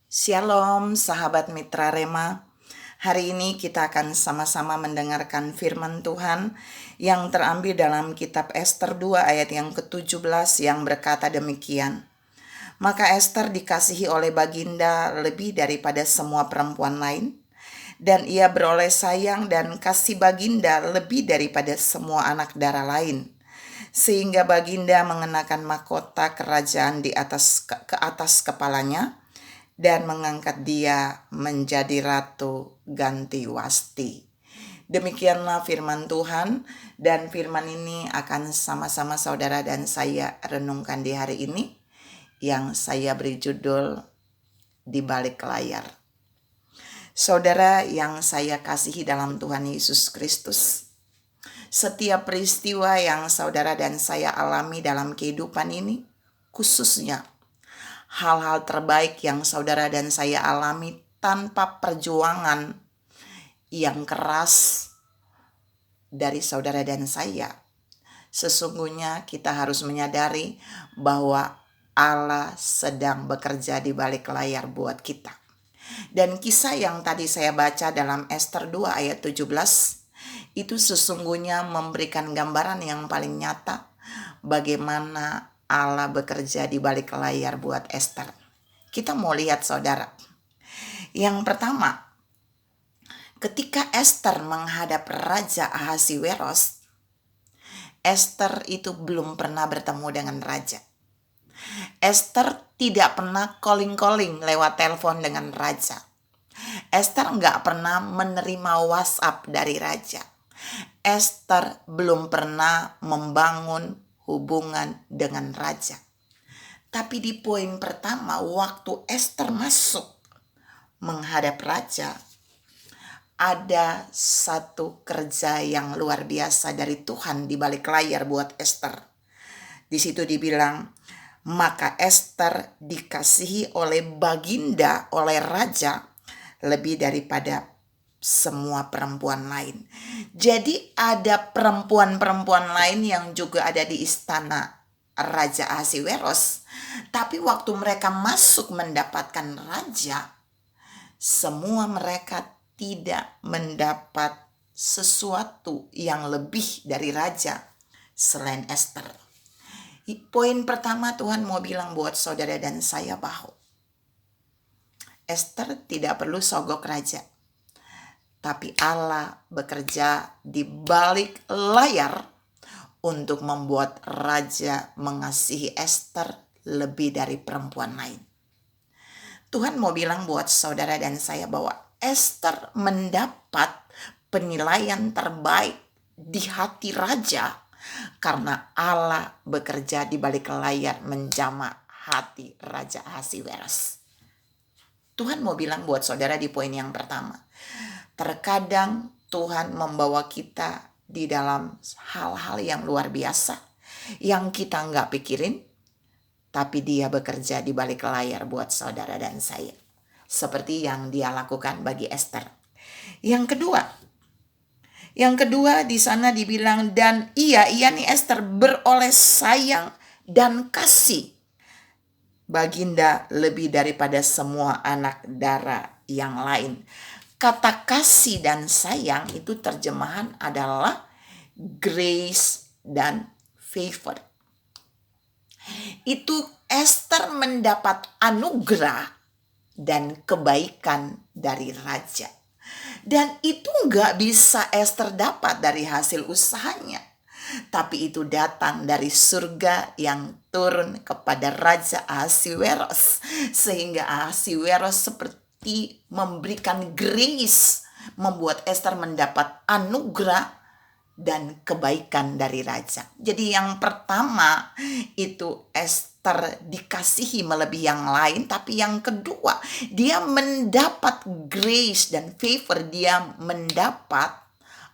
Shalom sahabat Mitra Rema. Hari ini kita akan sama-sama mendengarkan firman Tuhan yang terambil dalam kitab Ester 2 ayat yang ke-17 yang berkata demikian. Maka Ester dikasihi oleh Baginda lebih daripada semua perempuan lain, dan ia beroleh sayang dan kasih Baginda lebih daripada semua anak darah lain. Sehingga Baginda mengenakan mahkota kerajaan ke atas kepalanya dan mengangkat dia menjadi ratu ganti Wasti. Demikianlah firman Tuhan, dan firman ini akan sama-sama saudara dan saya renungkan di hari ini, yang saya beri judul Di Balik Layar. Saudara yang saya kasihi dalam Tuhan Yesus Kristus, setiap peristiwa yang saudara dan saya alami dalam kehidupan ini, khususnya hal-hal terbaik yang saudara dan saya alami tanpa perjuangan yang keras dari saudara dan saya. Sesungguhnya kita harus menyadari bahwa Allah sedang bekerja di balik layar buat kita. Dan kisah yang tadi saya baca dalam Ester 2 ayat 17 itu sesungguhnya memberikan gambaran yang paling nyata bagaimana Allah bekerja di balik layar buat Ester. Kita mau lihat saudara. Yang pertama, ketika Ester menghadap Raja Ahasiweros, Ester itu belum pernah bertemu dengan raja. Ester tidak pernah calling-calling lewat telepon dengan raja. Ester nggak pernah menerima WhatsApp dari raja. Ester belum pernah membangun hubungan dengan raja. Tapi di poin pertama, waktu Ester masuk menghadap raja, ada satu kerja yang luar biasa dari Tuhan di balik layar buat Ester. Di situ dibilang, maka Ester dikasihi oleh Baginda, oleh raja, lebih daripada semua perempuan lain. Jadi ada perempuan-perempuan lain yang juga ada di istana Raja Ahasiweros. Tapi waktu mereka masuk mendapatkan raja, semua mereka tidak mendapat sesuatu yang lebih dari raja selain Ester. Poin pertama Tuhan mau bilang buat saudara dan saya bahwa Ester tidak perlu sogok raja, tapi Allah bekerja di balik layar untuk membuat raja mengasihi Ester lebih dari perempuan lain. Tuhan mau bilang buat saudara dan saya bahwa Ester mendapat penilaian terbaik di hati raja karena Allah bekerja di balik layar menjamah hati Raja Ahasiweros. Tuhan mau bilang buat saudara di poin yang pertama, terkadang Tuhan membawa kita di dalam hal-hal yang luar biasa yang kita nggak pikirin, tapi dia bekerja di balik layar buat saudara dan saya. Seperti yang dia lakukan bagi Ester. Yang kedua di sana dibilang, dan ia nih Ester beroleh sayang dan kasih Baginda lebih daripada semua anak darah yang lain. Kata kasih dan sayang itu terjemahan adalah grace dan favor. Itu Ester mendapat anugerah dan kebaikan dari raja. Dan itu gak bisa Ester dapat dari hasil usahanya. Tapi itu datang dari surga yang turun kepada Raja Ahasiweros. Sehingga Ahasiweros seperti memberikan grace, membuat Ester mendapat anugerah dan kebaikan dari raja. Jadi yang pertama itu Ester dikasihi melebihi yang lain, tapi yang kedua dia mendapat grace dan favor, dia mendapat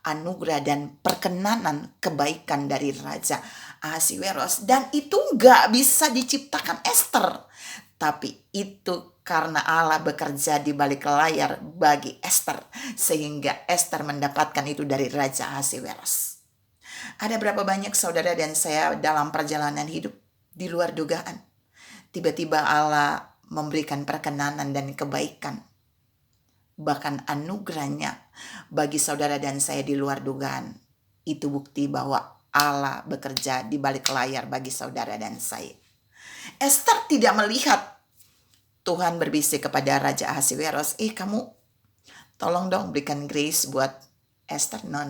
anugerah dan perkenanan kebaikan dari Raja Ahasiweros. Dan itu gak bisa diciptakan Ester, tapi itu karena Allah bekerja di balik layar bagi Ester, sehingga Ester mendapatkan itu dari Raja Ahasiweros. Ada berapa banyak saudara dan saya dalam perjalanan hidup di luar dugaan, tiba-tiba Allah memberikan perkenanan dan kebaikan, bahkan anugerahnya bagi saudara dan saya di luar dugaan. Itu bukti bahwa Allah bekerja di balik layar bagi saudara dan saya. Esther tidak melihat Tuhan berbisik kepada Raja Ahasiweros, kamu tolong dong berikan grace buat Esther. No.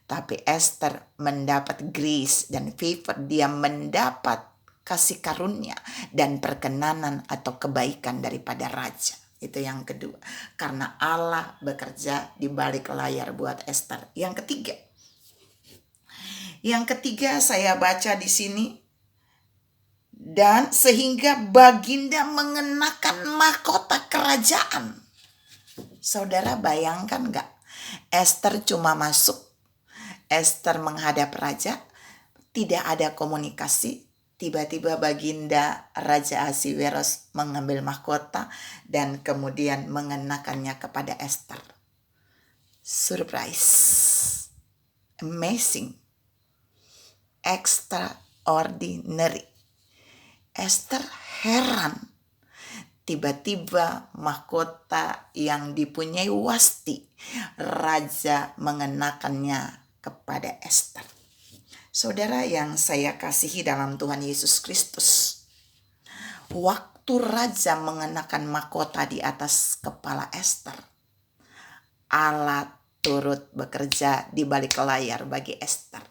Tapi Esther mendapat grace dan favor. Dia mendapat kasih karunia dan perkenanan atau kebaikan daripada raja. Itu yang kedua. Karena Allah bekerja di balik layar buat Esther. Yang ketiga saya baca di sini. Dan sehingga Baginda mengenakan mahkota kerajaan. Saudara bayangkan gak? Esther cuma masuk. Esther menghadap raja. Tidak ada komunikasi. Tiba-tiba Baginda Raja Ahasiweros mengambil mahkota dan kemudian mengenakannya kepada Esther. Surprise. Amazing. Extraordinary. Esther heran. Tiba-tiba mahkota yang dipunyai Wasti, raja mengenakannya kepada Esther. Saudara yang saya kasihi dalam Tuhan Yesus Kristus, waktu raja mengenakan mahkota di atas kepala Esther, Allah turut bekerja di balik layar bagi Esther.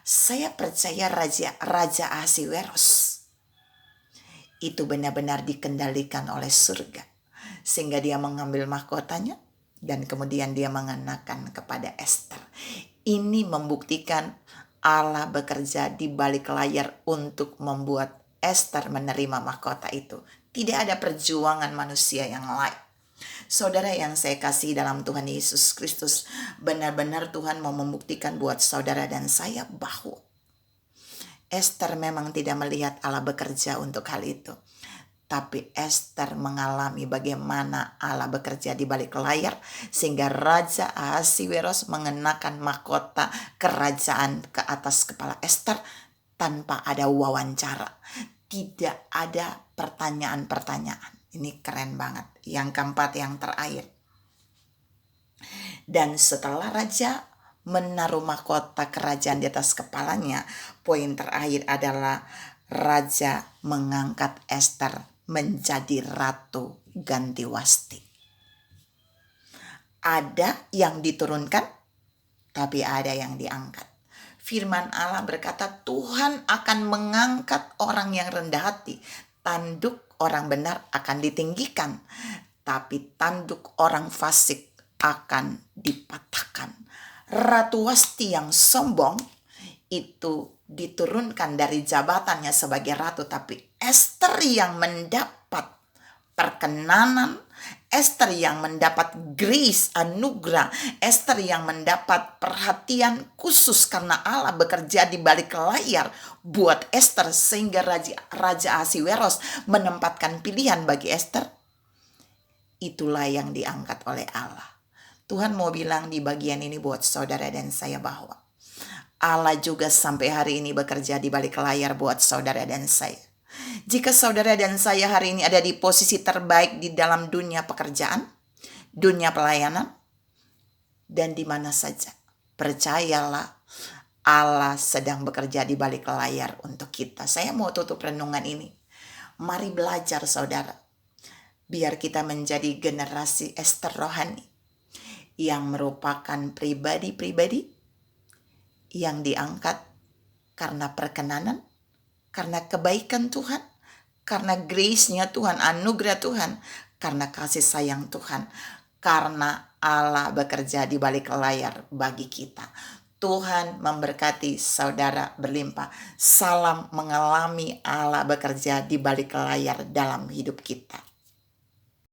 Saya percaya Raja Ahasiweros itu benar-benar dikendalikan oleh surga. Sehingga dia mengambil mahkotanya dan kemudian dia mengenakan kepada Esther. Ini membuktikan Allah bekerja di balik layar untuk membuat Esther menerima mahkota itu. Tidak ada perjuangan manusia yang lain. Saudara yang saya kasih dalam Tuhan Yesus Kristus, benar-benar Tuhan mau membuktikan buat saudara dan saya bahwa Esther memang tidak melihat Allah bekerja untuk hal itu. Tapi Esther mengalami bagaimana Allah bekerja di balik layar. Sehingga Raja Ahasiweros mengenakan mahkota kerajaan ke atas kepala Esther tanpa ada wawancara. Tidak ada pertanyaan-pertanyaan. Ini keren banget. Yang keempat, yang terakhir. Dan setelah Raja menaruh mahkota kerajaan di atas kepalanya, poin terakhir adalah raja mengangkat Esther menjadi ratu ganti Wasti. Ada yang diturunkan, tapi ada yang diangkat. Firman Allah berkata, Tuhan akan mengangkat orang yang rendah hati. Tanduk orang benar akan ditinggikan, tapi tanduk orang fasik akan dipatahkan. Ratu Wasti yang sombong itu diturunkan dari jabatannya sebagai ratu, tapi Esther yang mendapat perkenanan, Esther yang mendapat grace, anugerah, Esther yang mendapat perhatian khusus karena Allah bekerja di balik layar buat Esther, sehingga Raja Ahasiweros menempatkan pilihan bagi Esther. Itulah yang diangkat oleh Allah. Tuhan mau bilang di bagian ini buat saudara dan saya bahwa Allah juga sampai hari ini bekerja di balik layar buat saudara dan saya. Jika saudara dan saya hari ini ada di posisi terbaik di dalam dunia pekerjaan, dunia pelayanan, dan di mana saja, percayalah Allah sedang bekerja di balik layar untuk kita. Saya mau tutup renungan ini. Mari belajar saudara, biar kita menjadi generasi Esther rohani yang merupakan pribadi-pribadi yang diangkat karena perkenanan, karena kebaikan Tuhan, karena grace-nya Tuhan, anugerah Tuhan, karena kasih sayang Tuhan, karena Allah bekerja di balik layar bagi kita. Tuhan memberkati saudara berlimpah. Salam mengalami Allah bekerja di balik layar dalam hidup kita.